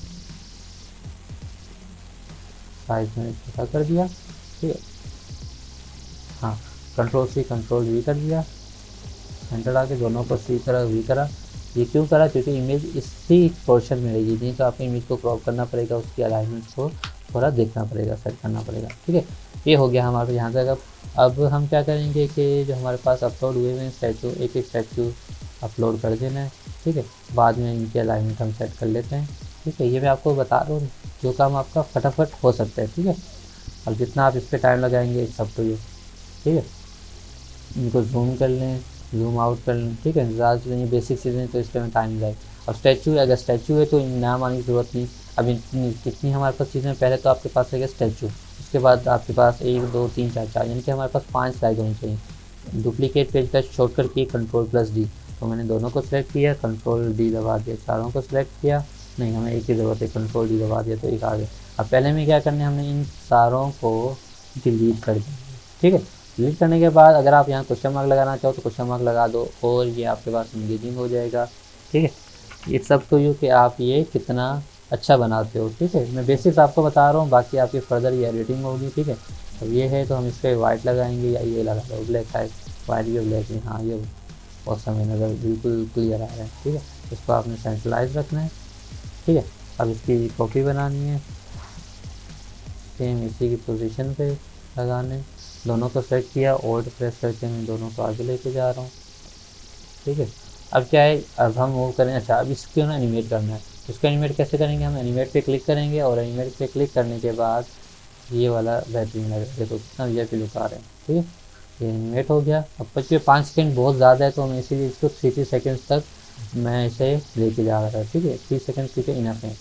Speaker 2: साइज मैंने छोटा कर दिया। ठीक है, हाँ कंट्रोल C कंट्रोल V कर दिया, एंटर आके दोनों को C करा V करा। ये क्यों करा, क्योंकि इमेज इसी पोर्शन में रहेगी, नहीं तो आपको इमेज को क्रॉप करना पड़ेगा, उसकी अलाइनमेंट को थोड़ा देखना पड़ेगा, सेट करना पड़ेगा। ठीक है, ये हो गया हमारे यहाँ तक। अब हम क्या करेंगे कि जो हमारे पास अपलोड हुए हैं स्टैचू, एक एक स्टैचू अपलोड कर देना है। ठीक है, बाद में इनकी अलाइनमेंट हम सेट कर लेते हैं। ठीक है, ये मैं आपको बता रहा हूँ जो काम आपका फटाफट हो सकता है। ठीक है, अब जितना आप इस पर टाइम लगाएंगे सब तो ये, ठीक है, इनको जूम कर लें, जूम आउट कर लें। ठीक है, ज़्यादा ये बेसिक चीज़ें तो इस पर में टाइम जाए। अब स्टैचू, अगर स्टैचू है तो नाम आने की ज़रूरत नहीं। अब कितनी हमारे पास चीज़ें, पहले तो आपके पास है स्टैचू, उसके बाद आपके पास 1 2 3 4 4 यानी कि हमारे पास 5 स्लाइड होनी चाहिए। डुप्लीकेट पेज का शॉर्टकट की कंट्रोल+D, तो मैंने दोनों को सिलेक्ट किया, कंट्रोल D दबा दिया, चारों को सिलेक्ट किया, नहीं हमें एक ही ज़रूरत है, कंट्रोल D दबा दिया तो एक आ गया। अब पहले में क्या करना है, हमने इन सारों को डिलीट कर दिया। ठीक है, डिलीट करने के बाद अगर आप यहाँ क्वेश्चन मार्क लगाना चाहो तो क्वेश्चन मार्क लगा दो और ये आपके पास इंगेजिंग हो जाएगा। ठीक है, ये सब तो यू कि आप ये कितना अच्छा बनाते हो। ठीक है, मैं बेसिक्स आपको बता रहा हूँ, बाकी आपकी फर्दर ये एडिटिंग होगी। ठीक है, अब ये है तो हम इस पर वाइट लगाएंगे या ये लगा दो ब्लैक है, वाइट या ब्लैक है, हाँ ये बहुत समय नज़र बिल्कुल क्लियर आ रहा है। ठीक है, इसको आपने सेंट्रलाइज रखना है। ठीक है, अब इसकी कॉपी बनानी है, सेम इसी की पोजीशन पे लगाने, दोनों को सेलेक्ट किया, ऑल्ट प्रेस करके मैं दोनों को आगे लेके जा रहा हूँ। ठीक है, अब क्या है, अब हम मूव करें, अच्छा अब इसको ना एनिमेट करना है, इसको एनिमेट कैसे करेंगे, हम एनिमेट पे क्लिक करेंगे और एनिमेट पे क्लिक करने के बाद ये वाला बेहतरीन लगेगा, देखो कितना VIP लुक आ रहा है। ठीक है, ये एनिमेट हो गया। अब 5 सेकेंड बहुत ज़्यादा है तो मैं इसीलिए इसको 3 सेकेंड्स तक मैं इसे लेके जा रहा था। ठीक है, 3 सेकेंड ठीक है, इनफ है।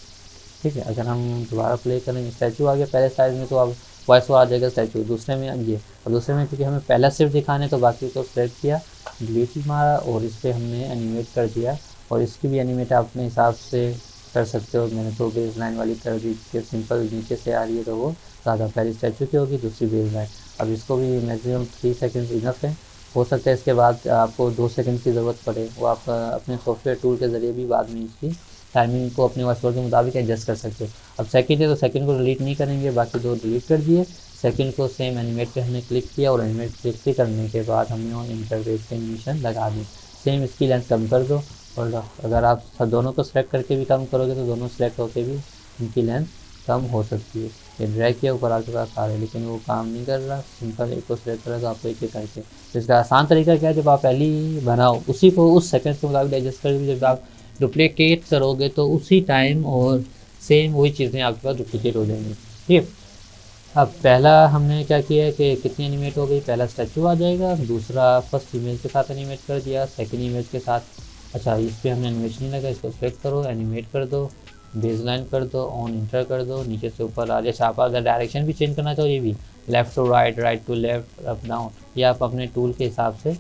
Speaker 2: ठीक है, अगर हम दोबारा प्ले करेंगे, स्टैचू आ गया पहले साइज में तो अब वॉइस आ जाएगा स्टैचू, दूसरे में ये, और दूसरे में क्योंकि हमें पहला सिर्फ दिखाने तो बाकी को सेलेक्ट किया डिलीट मारा और इस पर हमने एनिमेट कर दिया, और इसकी भी एनिमेट आप अपने हिसाब से कर सकते हो। मैंने तो बेस लाइन वाली कर दी कि सिंपल नीचे से आ रही है तो वो ज़्यादा पहली स्टैचू की होगी, दूसरी बेस लाइन। अब इसको भी मैक्सिमम 3 सेकेंड इनफ है। हो सकता है इसके बाद आपको 2 सेकंड की ज़रूरत पड़े, वो आप अपने सॉफ्टवेयर टूल के ज़रिए भी बाद में इसकी टाइमिंग को अपने वॉइस के मुताबिक एडजस्ट कर सकते हो। अब सेकंड है तो सेकंड को डिलीट नहीं करेंगे, बाकी 2 डिलीट कर दिए। सेकंड को सेम एनिमेट पे हमने क्लिक किया और एनिमेट क्लिक करने के बाद हमने ऑन इंटरफेस पे एनिमेशन लगा दी। सेम इसकी लेंथ कम कर दो, और अगर आप दोनों को सिलेक्ट करके भी कम करोगे तो दोनों सिलेक्ट होकर भी इनकी लेंथ कम हो सकती है। ये ड्रैग किया ऊपर आपके पास आ रहा है, लेकिन वो काम नहीं कर रहा। सिंपल एक को सिलेक्ट करा तो आपको एक एक करके, तो इसका आसान तरीका क्या है, जब आप पहली बनाओ उसी को उस सेकंड के मुताबिक एडजस्ट करके जब आप डुप्लीकेट करोगे तो उसी टाइम और सेम वही चीज़ें आपके पास डुप्लीकेट हो जाएंगी। ठीक है, अब पहला हमने क्या किया है कि कितनी एनिमेट हो गई, पहला स्टैचू आ जाएगा, दूसरा फर्स्ट इमेज के साथ एनिमेट कर दिया, सेकंड इमेज के साथ। अच्छा, इस पर हमने एनिमेशन नहीं लगा, इसको सेलेक्ट करो, एनिमेट कर दो, बेस लाइन कर दो, ऑन इंटर कर दो, नीचे से ऊपर आ जाए। अच्छा, आप अगर डायरेक्शन भी चेंज करना चाहो, ये भी left to right, right to left, up down, ये आप अपने टूल के हिसाब से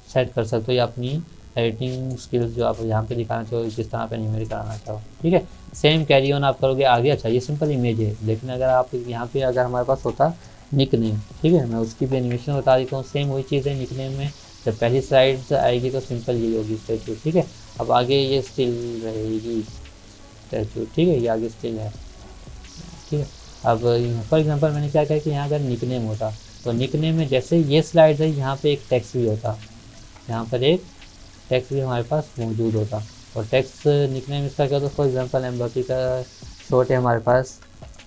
Speaker 2: सेट कर सकते हो, या अपनी एडिटिंग स्किल्स जो आप यहाँ पे दिखाना चाहो, जिस तरह आप एनिमेट कराना चाहो। ठीक है, सेम कैरी ऑन आप करोगे आगे। अच्छा, ये सिंपल इमेज है, लेकिन अगर आप यहाँ पे अगर हमारे पास होता निक नेम, ठीक है, मैं उसकी भी एनिमेशन बता देता हूँ। सेम वही चीज़ है, निक नेम में जब पहली स्लाइड आएगी तो सिंपल यही होगी स्टैचू। ठीक है, अब आगे ये स्टिल रहेगी स्टैचू। ठीक है, ये आगे स्टिल है। ठीक है, अब फॉर एग्जांपल मैंने क्या कहा कि यहाँ अगर निक नेम होता तो निक नेम में जैसे ये स्लाइड है यहाँ पे एक टेक्स्ट भी होता, यहाँ पर एक टेक्स्ट भी हमारे पास मौजूद होता, और टेक्स्ट निकनेम इसका क्या होता है। फॉर एग्जांपल एम्बेपी का शॉर्ट है हमारे पास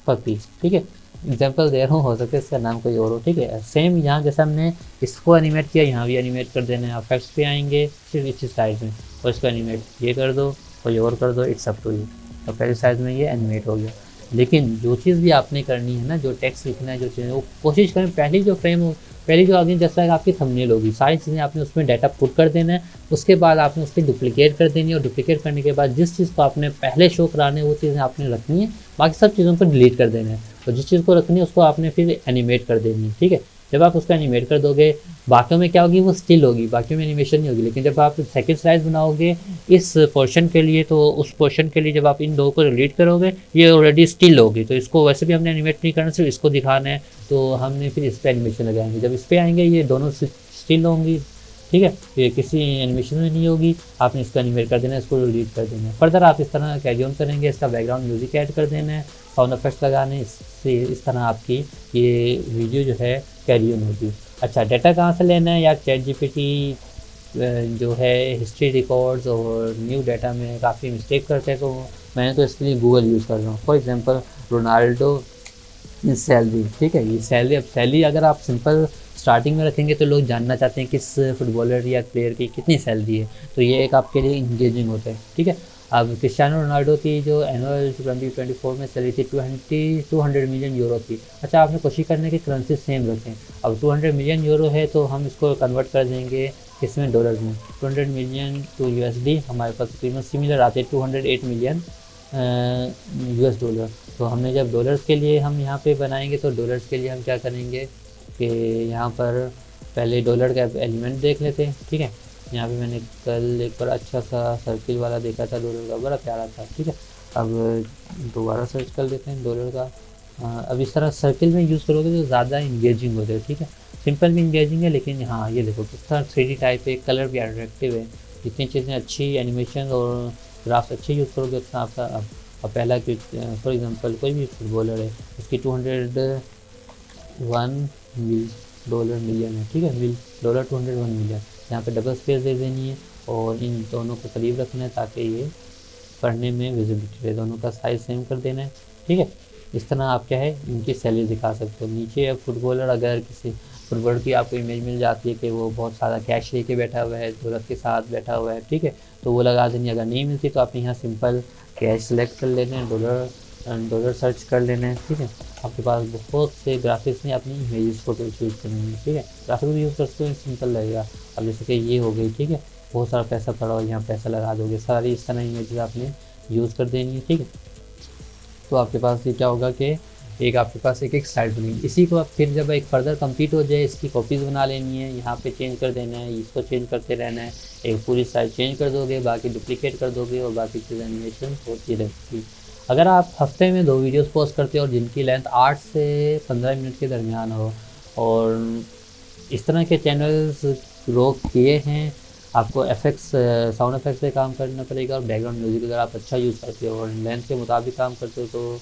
Speaker 2: पपी। ठीक है, एग्जांपल दे रहा हूँ, हो सकता है इसका नाम कोई और हो। ठीक है, सेम यहाँ जैसा हमने इसको एनिमेट किया, यहाँ भी एनिमेट कर देना है। आप फैक्ट्स पे आएंगे सिर्फ इसी साइड में, और इसको एनिमेट ये कर दो, कोई और कर दो, इट्स अप टू यू। और पहले साइड में ये एनिमेट हो गया। लेकिन जो चीज़ भी आपने करनी है ना, जो टेक्स्ट लिखना है, जो चीज़ें, वो कोशिश करें पहली जो फ्रेम हो, पहली जो आगे जैसा आपकी थंबनेल होगी, सारी चीज़ें आपने उसमें डाटा पुट कर देना है। उसके बाद आपने उसकी डुप्लीकेट कर देनी है, और डुप्लीकेट करने के बाद जिस चीज़ को आपने पहले शो कराने है वो चीज़ें आपने रखनी है, बाकी सब चीज़ों को डिलीट कर देना है। और जिस चीज़ को रखनी है उसको आपने फिर एनिमेट कर देनी है। ठीक है, जब आप उसको एनिमेट कर दोगे, बाकियों में क्या होगी, वो स्टिल होगी, बाकियों में एनिमेशन नहीं होगी। लेकिन जब आप सेकंड स्लाइड बनाओगे इस पोर्शन के लिए, तो उस पोर्शन के लिए जब आप इन दो को डिलीट करोगे, ये ऑलरेडी स्टिल होगी। तो इसको वैसे भी हमने एनिमेट नहीं करना, सिर्फ इसको दिखाना है, तो हमने फिर इस पर एनिमेशन लगाएंगे। जब इस पर आएंगे ये दोनों स्टिल होंगी। ठीक है, ये किसी एनिमेशन में नहीं होगी, आपने इसको एनिमेट कर देना है, इसको डिलीट कर देना है। फर्दर आप इस तरह कैरी ऑन करेंगे, इसका बैकग्राउंड म्यूजिक ऐड कर देना है, साउंड इफेक्ट्स लगाने, इससे इस तरह आपकी ये वीडियो जो है कैरी ऑन होगी। अच्छा, डाटा कहाँ से लेना है यार, चैट जीपीटी जो है हिस्ट्री रिकॉर्ड्स और न्यू डाटा में काफ़ी मिस्टेक करते हैं, तो मैंने तो इसके लिए गूगल यूज़ कर रहा हूँ। For example Ronaldo salary. ठीक है, ये सैलरी, अब सैलरी अगर आप सिंपल स्टार्टिंग में रखेंगे तो लोग जानना चाहते हैं किस फुटबॉलर या प्लेयर की कितनी सैलरी है, तो ये एक आपके लिए इंगेजिंग होता है। ठीक है, अब क्रिस्टियानो रोनाल्डो की जो एनुअल 2024 में सैलरी थी 200 मिलियन यूरो थी। अच्छा, आपने कोशिश करने की करेंसी सेम रखें। अब 200 मिलियन यूरो है तो हम इसको कन्वर्ट कर देंगे इसमें डॉलर में, 200 मिलियन टू यूएसडी हमारे पास कीमत सिमिलर आते हैं 208 मिलियन यूएस डॉलर। तो हमने जब डॉलर्स के लिए हम यहाँ पे बनाएंगे तो डॉलर्स के लिए हम क्या करेंगे कि यहाँ पर पहले डॉलर का एलिमेंट देख लेते हैं। ठीक है, यहाँ पे मैंने कल एक बार अच्छा सा सर्किल वाला देखा था डॉलर का, बड़ा प्यारा था। ठीक है, अब दोबारा सर्च कर लेते हैं डॉलर का। अब इस तरह सर्किल में यूज़ करोगे तो ज़्यादा इंगेजिंग हो जाए। ठीक है, सिंपल भी इंगेजिंग है, लेकिन हाँ ये देखो किस तरह 3D टाइप है, कलर भी अट्रैक्टिव है। जितनी चीज़ें अच्छी एनिमेशन और ग्राफ्स अच्छे यूज़ करोगे उतना आपका। अब पहला फॉर एग्जांपल कोई भी फुटबॉलर है, उसकी 201 डॉलर मिलियन है। ठीक है, डॉलर 201 मिलियन, यहाँ पे डबल स्पेस दे देनी है और इन दोनों को करीब रखना है ताकि ये पढ़ने में विजिबिलिटी रहे। दोनों का साइज़ सेम कर देना है। ठीक है, इस तरह आप क्या है इनकी सैलरी दिखा सकते हो। नीचे अब फुटबॉलर, अगर किसी फुटबॉलर की आपको इमेज मिल जाती है कि वो बहुत सारा कैश लेके बैठा हुआ है, दौलत के साथ बैठा हुआ है, ठीक है, तो वो लगा देनी। अगर नहीं मिलती तो आप यहाँ सिंपल कैश सेलेक्ट कर लेते हैं, डॉलर सर्च कर लेना है। ठीक है, आपके पास बहुत से ग्राफिक्स में अपनी इमेजेस को चूज़ करनी है। ठीक है, ग्राफिक्स भी यूज़ करते हो, सिंपल लगेगा। अब जैसे कि ये हो गई, ठीक है, बहुत सारा पैसा पड़ा हो, यहाँ पैसा लगा दोगे, सारी इस तरह इमेजेस आपने यूज़ कर देनी है। ठीक है, तो आपके पास ये क्या होगा कि एक आपके पास एक स्लाइड बनेगी। इसी को आप फिर जब एक फर्दर कंप्लीट हो जाए इसकी कॉपीज़ बना लेनी है, यहाँ पे चेंज कर देना है, इसको चेंज करते रहना है। एक पूरी स्लाइड चेंज कर दोगे, बाकी डुप्लीकेट कर दोगे और बाकी चीज़ एनिमेशन होती रहेगी। अगर आप हफ्ते में 2 वीडियोस पोस्ट करते हो और जिनकी लेंथ 8 से 15 मिनट के दरमियान हो और इस तरह के चैनल्स ग्रो किए हैं, आपको एफेक्ट्स साउंड इफेक्ट्स पे काम करना पड़ेगा और बैकग्राउंड म्यूज़िक अगर आप अच्छा यूज़ करते हो और लेंथ के मुताबिक काम करते हो तो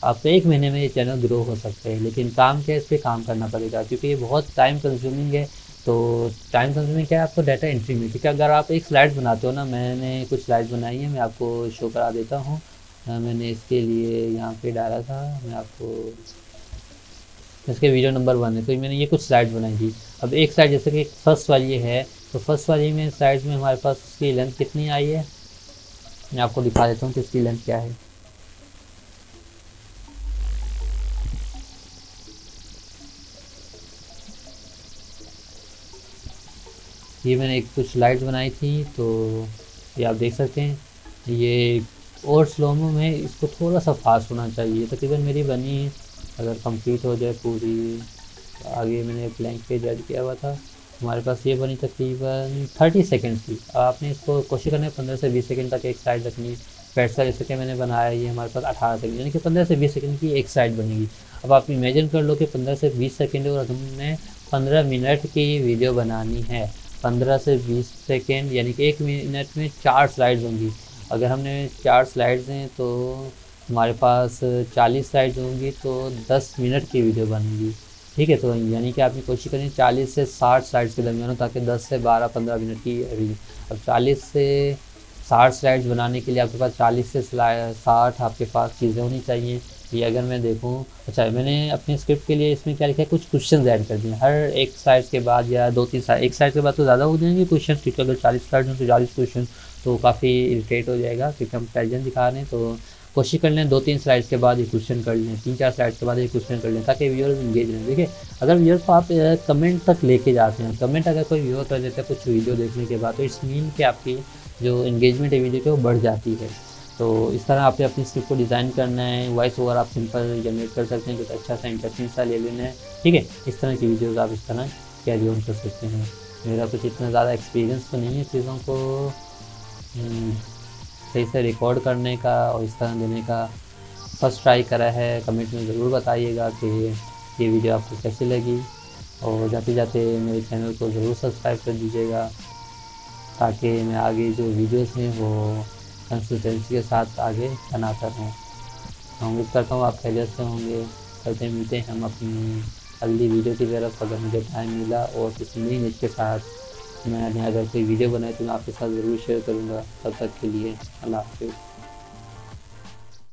Speaker 2: आपको 1 महीने में ये चैनल ग्रो हो सकते हैं। लेकिन काम क्या है, इस पर काम करना पड़ेगा क्योंकि ये बहुत टाइम कंज्यूमिंग है। तो टाइम कंज्यूमिंग क्या है, आपको डाटा एंट्री में, क्योंकि अगर आप एक स्लाइड बनाते हो ना, मैंने कुछ स्लाइड बनाई है, मैं आपको शो करा देता हूँ। मैंने इसके लिए यहाँ पे डाला था, मैं आपको इसके वीडियो नंबर 1 है, तो मैंने ये कुछ स्लाइड बनाई थी। अब एक स्लाइड जैसे कि फर्स्ट वाली है, तो फर्स्ट वाली में स्लाइड्स में हमारे पास उसकी लेंथ कितनी आई है, मैं आपको दिखा देता हूँ कि इसकी लेंथ क्या है। ये मैंने एक कुछ स्लाइड्स बनाई थी, तो ये आप देख सकते हैं। ये और स्लोमो में इसको थोड़ा सा फास्ट होना चाहिए, तकरीबन मेरी बनी है, अगर कंप्लीट हो जाए पूरी। आगे मैंने ब्लैंक पेज ऐड किया हुआ था, हमारे पास ये बनी तकरीबन 30 सेकंड्स की। आपने इसको कोशिश करना है 15 से 20 सेकंड तक एक साइड रखनी। पैसा जैसे कि मैंने बनाया, ये हमारे पास 18 सेकंड, यानी कि 15 से 20 सेकंड की एक साइड बनेगी। अब आप इमेजिन कर लो कि 15 से 20 सेकंड और हमने 15 मिनट की वीडियो बनानी है। 15 से 20 सेकंड यानी कि 1 मिनट में 4 स्लाइड्स होंगी। अगर हमने 4 स्लाइड्स हैं तो हमारे पास 40 स्लाइड्स होंगी, तो 10 मिनट की वीडियो बनेगी। ठीक है, तो यानी कि आपने कोशिश करें 40 से 60 स्लाइड्स के दरमियान हो, ताकि 10 से 12-15 मिनट की वीडियो। अब 40 से 60 स्लाइड्स बनाने के लिए आपके पास 40 से 60 आपके पास चीज़ें होनी चाहिए। ये अगर मैं देखूं, अच्छा मैंने अपनी स्क्रिप्ट के लिए इसमें क्या लिखा है, कुछ क्वेश्चन ऐड कर दिए हर एक स्लाइड के बाद, या 2-3 स्लाइड, एक स्लाइड के बाद तो ज़्यादा हो जाएंगे क्वेश्चन, क्योंकि अगर 40 स्लाइड हो तो 40 क्वेश्चन तो काफ़ी इरिटेट हो जाएगा, क्योंकि हम प्रेजेंट दिखा रहे हैं। तो कोशिश कर लें 2-3 स्लाइड्स के बाद ये क्वेश्चन कर लें, 3-4 स्लाइड्स के बाद ये क्वेश्चन कर लें, ताकि व्यूअर्स इंगेज रहें। देखिए, अगर व्यूअर्स को आप कमेंट तक लेके जाते हैं, कमेंट अगर कोई व्यूअर कर देता है कुछ वीडियो देखने के बाद, तो इट्स मीन कि आपकी जो इंगेजमेंट है वीडियो की वो बढ़ जाती है। तो इस तरह आपने अपनी स्क्रिप्ट को डिज़ाइन करना है। वॉइस ओवर आप सिंपल जनरेट कर सकते हैं, कुछ अच्छा सा इंटरेस्टिंग सा ले लेना है। ठीक है, इस तरह की वीडियोस आप इस तरह कैरी ऑन कर सकते हैं। मेरा कुछ इतना ज़्यादा एक्सपीरियंस तो नहीं है चीज़ों को सही से रिकॉर्ड करने का और इस तरह देने का। फर्स्ट ट्राई करा है। कमेंट में ज़रूर बताइएगा कि ये वीडियो आपको कैसी लगी, और जाते जाते मेरे चैनल को ज़रूर सब्सक्राइब कर दीजिएगा, ताकि मैं आगे जो वीडियोस हैं वो कंसिस्टेंसी के साथ आगे बनाता रहूँ। उम्मीद करता हूँ आप खैरियत से होंगे। चलते मिलते हैं हम अपनी अगली वीडियो की तरफ, अगर मुझे टाइम मिला और किसी नई न्यूज़ के साथ मैंने अगर कोई वीडियो बनाई तो मैं आपके साथ ज़रूर शेयर करूँगा। तब तक के लिए अल्लाह हाफ़िज़।